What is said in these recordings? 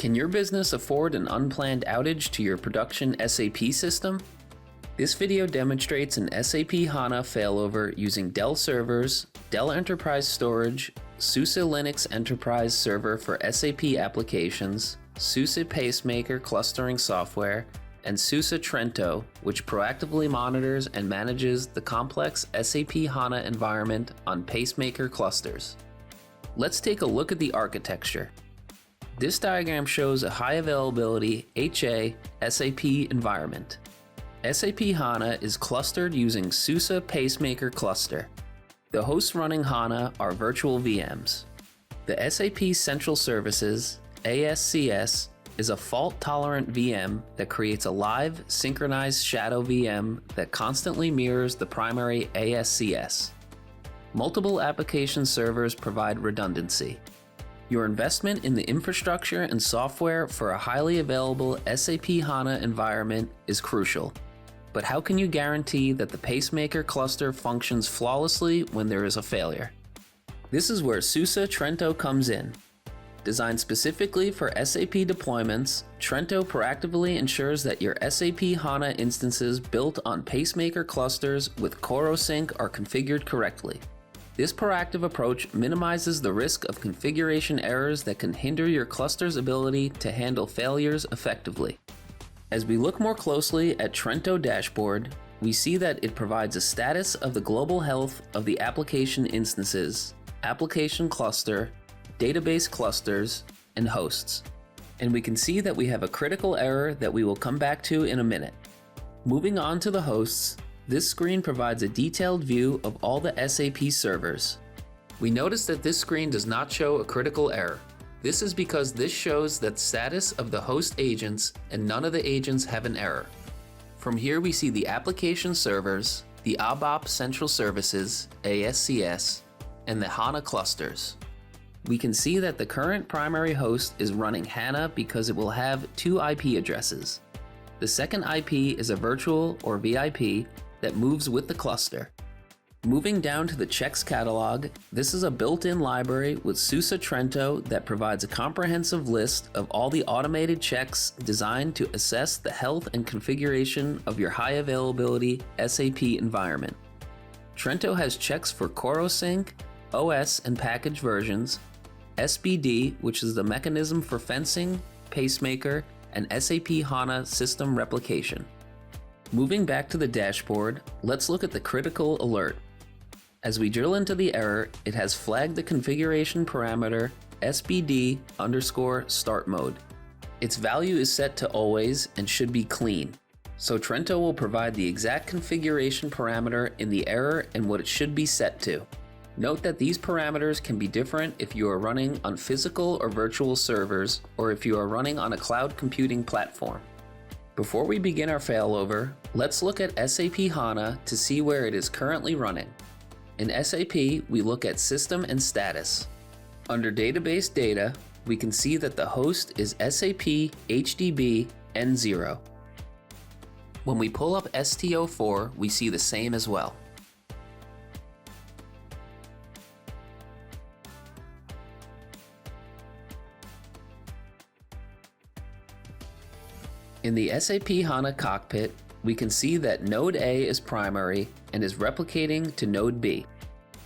Can your business afford an unplanned outage to your production SAP system? This video demonstrates an SAP HANA failover using Dell servers, Dell Enterprise Storage, SUSE Linux Enterprise Server for SAP applications, SUSE Pacemaker clustering software, and SUSE Trento, which proactively monitors and manages the complex SAP HANA environment on pacemaker clusters. Let's take a look at the architecture. This diagram shows a high availability HA SAP environment. SAP HANA is clustered using SUSE Pacemaker cluster. The hosts running HANA are virtual VMs. The SAP Central Services, ASCS, is a fault-tolerant VM that creates a live, synchronized shadow VM that constantly mirrors the primary ASCS. Multiple application servers provide redundancy. Your investment in the infrastructure and software for a highly available SAP HANA environment is crucial. But how can you guarantee that the pacemaker cluster functions flawlessly when there is a failure? This is where SUSE Trento comes in. Designed specifically for SAP deployments, Trento proactively ensures that your SAP HANA instances built on pacemaker clusters with CoroSync are configured correctly. This proactive approach minimizes the risk of configuration errors that can hinder your cluster's ability to handle failures effectively. As we look more closely at Trento dashboard, we see that it provides a status of the global health of the application instances, application cluster, database clusters, and hosts. And we can see that we have a critical error that we will come back to in a minute. Moving on to the hosts, this screen provides a detailed view of all the SAP servers. We notice that this screen does not show a critical error. This is because this shows the status of the host agents and none of the agents have an error. From here we see the application servers, the ABAP Central Services, ASCS, and the HANA clusters. We can see that the current primary host is running HANA because it will have two IP addresses. The second IP is a virtual or VIP that moves with the cluster. Moving down to the checks catalog, this is a built-in library with SUSE Trento that provides a comprehensive list of all the automated checks designed to assess the health and configuration of your high availability SAP environment. Trento has checks for CoroSync, OS and package versions, SBD, which is the mechanism for fencing, pacemaker, and SAP HANA system replication. Moving back to the dashboard, let's look at the critical alert. As we drill into the error, it has flagged the configuration parameter SBD_start mode. Its value is set to always and should be clean. So Trento will provide the exact configuration parameter in the error and what it should be set to. Note that these parameters can be different if you are running on physical or virtual servers or if you are running on a cloud computing platform. Before we begin our failover, let's look at SAP HANA to see where it is currently running. In SAP, we look at System and Status. Under Database Data, we can see that the host is SAP HDB N0. When we pull up ST04, we see the same as well. In the SAP HANA cockpit, we can see that Node A is primary and is replicating to Node B.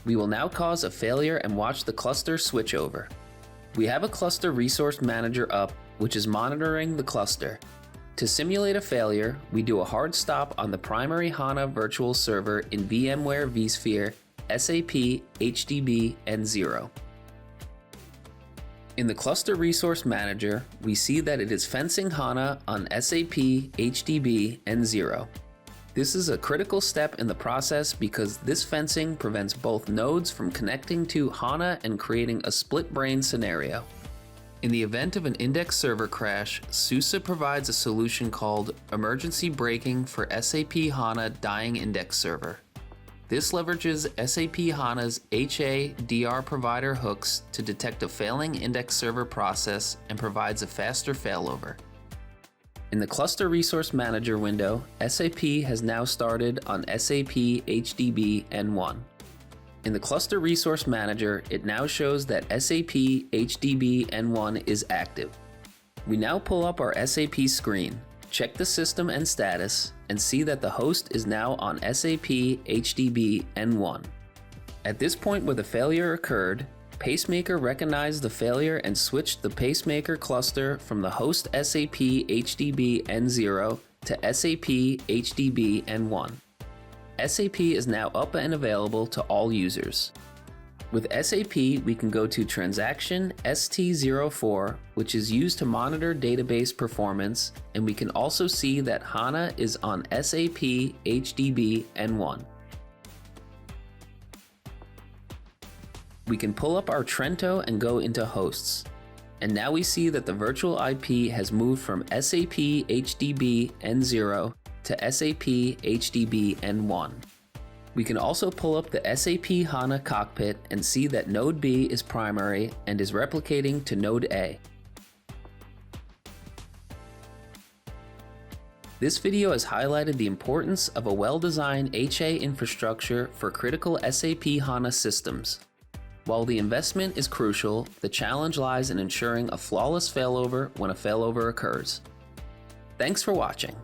We will now cause a failure and watch the cluster switch over. We have a cluster resource manager up, which is monitoring the cluster. To simulate a failure, we do a hard stop on the primary HANA virtual server in VMware vSphere SAP HDB N0. In the Cluster Resource Manager, we see that it is fencing HANA on SAP HDB N0. This is a critical step in the process because this fencing prevents both nodes from connecting to HANA and creating a split brain scenario. In the event of an index server crash, SUSE provides a solution called Emergency Braking for SAP HANA Dying Index Server. This leverages SAP HANA's HA/DR provider hooks to detect a failing index server process and provides a faster failover. In the Cluster Resource Manager window, SAP has now started on SAP HDB N1. In the Cluster Resource Manager, it now shows that SAP HDB N1 is active. We now pull up our SAP screen, check the system and status, and see that the host is now on SAP HDB N1. At this point where the failure occurred, Pacemaker recognized the failure and switched the pacemaker cluster from the host SAP HDB N0 to SAP HDB N1. SAP is now up and available to all users. With SAP, we can go to Transaction ST04, which is used to monitor database performance, and we can also see that HANA is on SAP HDB N1. We can pull up our Trento and go into hosts. And now we see that the virtual IP has moved from SAP HDB N0 to SAP HDB N1. We can also pull up the SAP HANA cockpit and see that Node B is primary and is replicating to Node A. This video has highlighted the importance of a well-designed HA infrastructure for critical SAP HANA systems. While the investment is crucial, the challenge lies in ensuring a flawless failover when a failover occurs. Thanks for watching.